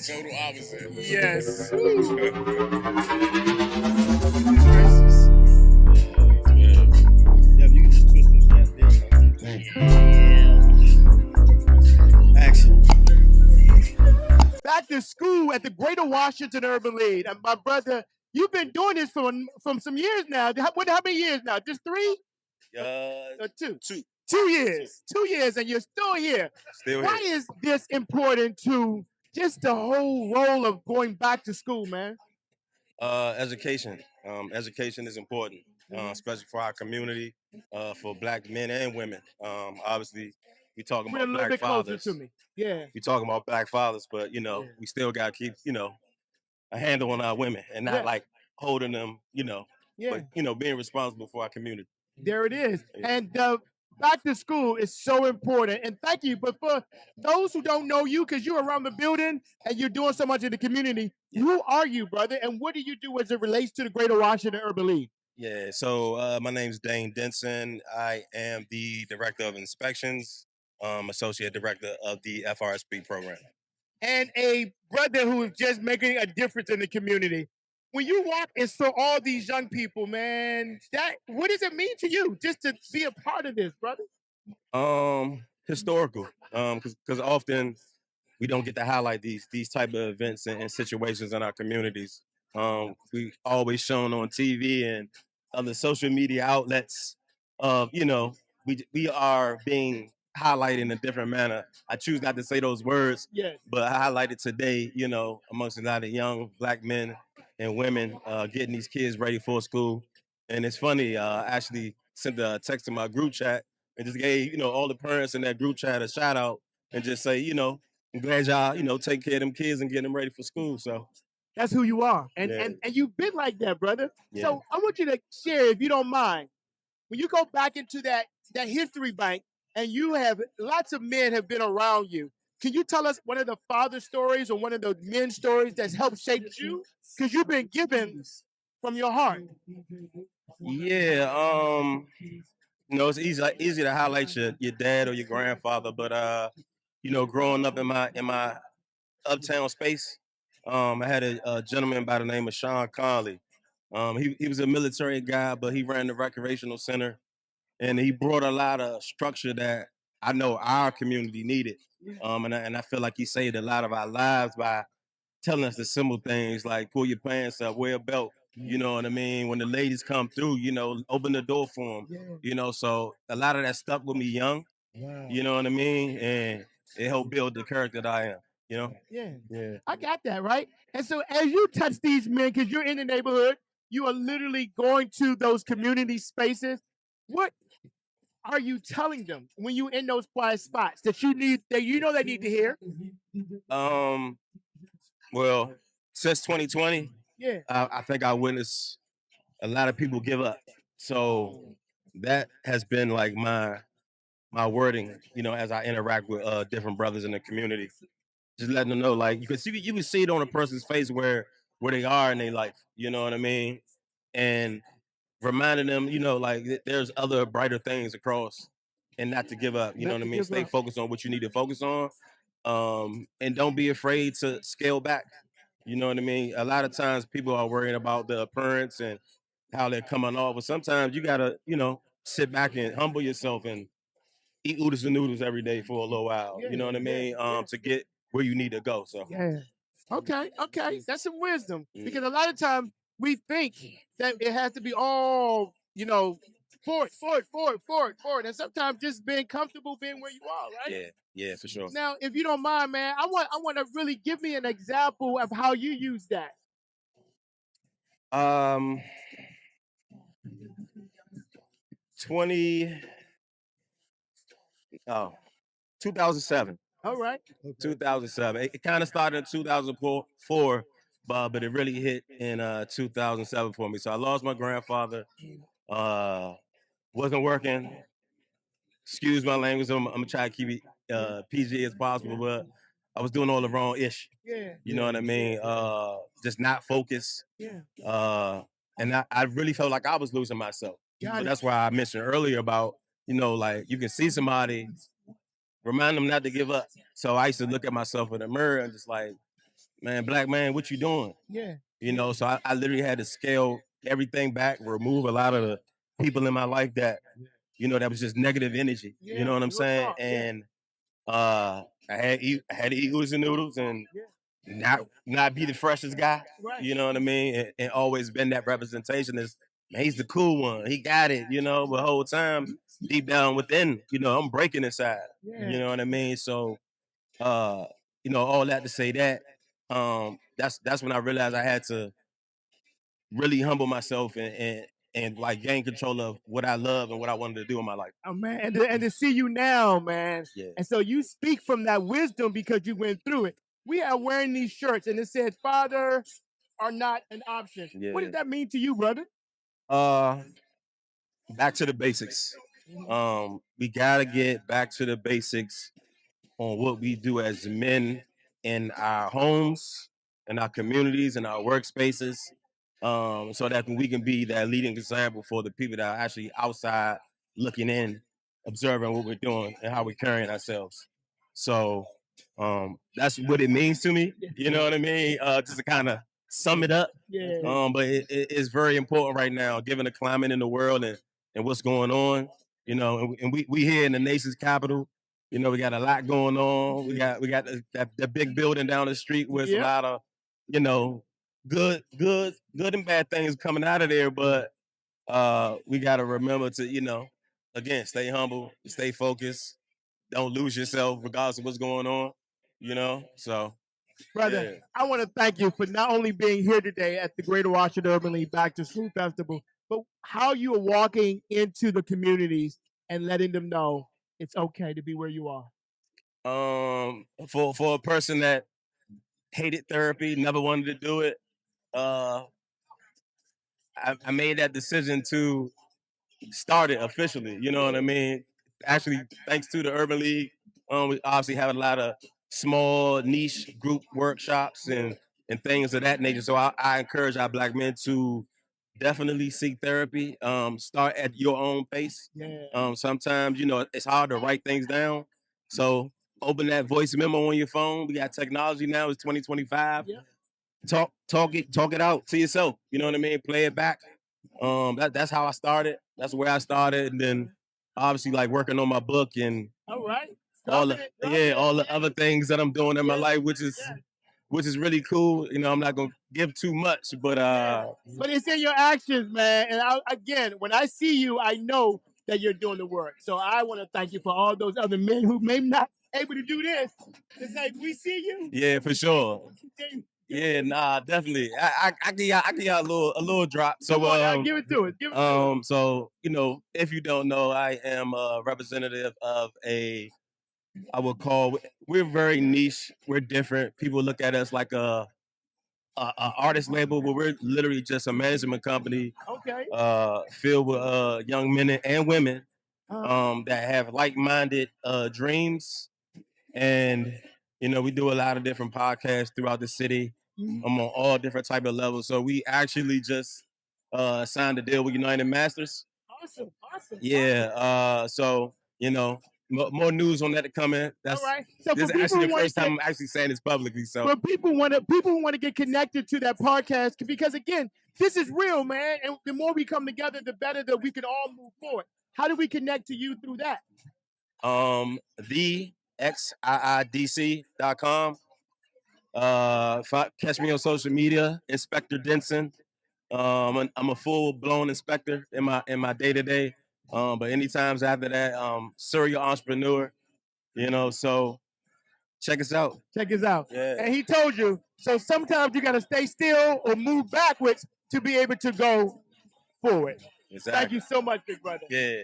Total opposite. Yes. Yeah, you can just twist it. Yeah, there you go. Action. Back to school at the Greater Washington Urban League. And my brother, you've been doing this from some years now. How many years now? Just 3? Or 2? 2. 2 years. 2 years, and you're still here. Still Why here. is this important to just the whole role of going back to school, man? Education. Education is important, especially for our community, for black men and women. Obviously, we talking Bring it a about little black bit closer fathers. to me. Yeah. We talking about black fathers, but Yeah. we still got to keep a handle on our women and not Yeah. like holding them, Yeah. but being responsible for our community. There it is. Yeah. And back to school is so important. And thank you. But for those who don't know you, because you're around the building and you're doing so much in the community, who are you, brother? And what do you do as it relates to the Greater Washington Urban League? Yeah, so my name is Dame Denson. I am the Director of Inspections, Associate Director of the FRSP program. And a brother who is just making a difference in the community. When you walk and saw all these young people, man, what does it mean to you just to be a part of this, brother? Historical, because often we don't get to highlight these type of events and situations in our communities. We always shown on TV and other social media outlets. We are being highlighted in a different manner. I choose not to say those words, Yes. but I highlighted today, amongst a lot of young black men and women getting these kids ready for school. And it's funny, I actually sent a text to my group chat and just gave, all the parents in that group chat a shout out and just say, I'm glad y'all, take care of them kids and get them ready for school. So That's who you are. And Yeah. and you've been like that, brother. Yeah. So I want you to share, if you don't mind, when you go back into that history bank and you have lots of men have been around you. Can you tell us one of the father stories or one of the men stories that's helped shape you? Because you've been given from your heart. Yeah, it's easy to highlight your dad or your grandfather, but growing up in my uptown space, I had a gentleman by the name of Sean Conley. He was a military guy, but he ran the recreational center, and he brought a lot of structure that I know our community needed. And I feel like he saved a lot of our lives by telling us the simple things like pull your pants up, wear a belt. You know what I mean? When the ladies come through, open the door for them. So a lot of that stuck with me young. Wow. You know what I mean? And it helped build the character that I am. Yeah. Yeah. I got that, right? And so as you touch these men, because you're in the neighborhood, you are literally going to those community spaces. What are you telling them when you're in those quiet spots that you need that they need to hear? Well, since 2020, Yeah. I think I witnessed a lot of people give up. So that has been like my wording, as I interact with different brothers in the community. Just letting them know, like you can see it on a person's face where they are in their life. You know what I mean? And reminding them, like there's other brighter things across, and not to give up. You know what I mean? Stay focused on what you need to focus on, and don't be afraid to scale back. You know what I mean? A lot of times people are worrying about the appearance and how they're coming off, but sometimes you gotta, sit back and humble yourself and eat oodles and noodles every day for a little while. You know what I mean? To get where you need to go. So Yeah. Okay. That's some wisdom. Mm. Because a lot of times we think that it has to be all, forward. And sometimes just being comfortable being where you are, right? yeah, for sure. Now, if you don't mind, man, I want to really give me an example of how you use that. Um, 20, 2007. All right. 2007. It kind of started in 2004, but it really hit in 2007 for me. So I lost my grandfather. Wasn't working. Excuse my language. I'm gonna try to keep it PG as possible, but I was doing all the wrong ish. Yeah. You know what I mean? Just not focused. Yeah. And I really felt like I was losing myself. Got So it. that's why I mentioned earlier about, like you can see somebody, remind them not to give up. So I used to look at myself in the mirror and just like, man, black man, what you doing? Yeah. You know, so I literally had to scale everything back, remove a lot of the people in my life that, you know, that was just negative energy. Yeah, You know what I'm real saying? talk, yeah. And I had to eat oodles and noodles and Yeah. not be the freshest guy. Right. You know what I mean? And always been that representation is, man, he's the cool one. He got it, you know, the whole time deep down within, you know, I'm breaking inside. Yeah. You know what I mean? So you know, all that to say that, that's when I realized I had to really humble myself and like gain control of what I love and what I wanted to do in my life. Oh man, and to see you now, man. Yeah. And so you speak from that wisdom because you went through it. We are wearing these shirts and it said father are not an option. Yeah. What does that mean to you, brother? Back to the basics. We gotta get back to the basics on what we do as men in our homes, in our communities, in our workspaces, so that we can be that leading example for the people that are actually outside looking in, observing what we're doing and how we're carrying ourselves. So that's what it means to me. You know what I mean? Just to kind of sum it up. Yeah. But it's very important right now, given the climate in the world and what's going on. You know, and we here in the nation's capital. You know, we got a lot going on. We got the big building down the street with a lot of, you know, good and bad things coming out of there. But we got to remember to, you know, again, stay humble, stay focused, don't lose yourself regardless of what's going on. You know, so Brother, yeah. I want to thank you for not only being here today at the Greater Washington Urban League Back to School Festival, but how you are walking into the communities and letting them know it's okay to be where you are. For a person that hated therapy, never wanted to do it, I made that decision to start it officially. You know what I mean? Actually, thanks to the Urban League, we obviously have a lot of small niche group workshops and things of that nature. So I encourage our black men to definitely seek therapy. Start at your own pace. Sometimes, you know, it's hard to write things down. So open that voice memo on your phone. We got technology now. It's 2025. Talk it out to yourself. You know what I mean? Play it back. That's how I started. That's where I started, and then obviously like working on my book and all right, all the other things that I'm doing in my life, which is really cool. You know, I'm not gonna give too much, but it's in your actions, man. And again, when I see you, I know that you're doing the work. So I want to thank you for all those other men who may not able to do this. To say we see you. Yeah, for sure. Yeah, nah, definitely. I give y'all a little drop. So give it to us. So you know, if you don't know, I am a representative of I would call, we're very niche. We're different. People look at us like a artist label, but we're literally just a management company. Okay. Filled with young men and women that have like-minded dreams. And you know, we do a lot of different podcasts throughout the city. I'm on all different type of levels. So we actually just signed a deal with United Masters. Awesome. Yeah. So you know, more news on that to come in. That's all right. So this is actually the first time I'm actually saying this publicly. So but people want to get connected to that podcast because again, this is real, man. And the more we come together, the better that we can all move forward. How do we connect to you through that? The xiidc.com. Catch me on social media, Inspector Denson. I'm a full-blown inspector in my day-to-day. But any times after that, serial entrepreneur, you know, so check us out. Yeah. And he told you, so sometimes you got to stay still or move backwards to be able to go forward. Exactly. Thank you so much, big brother. Yeah.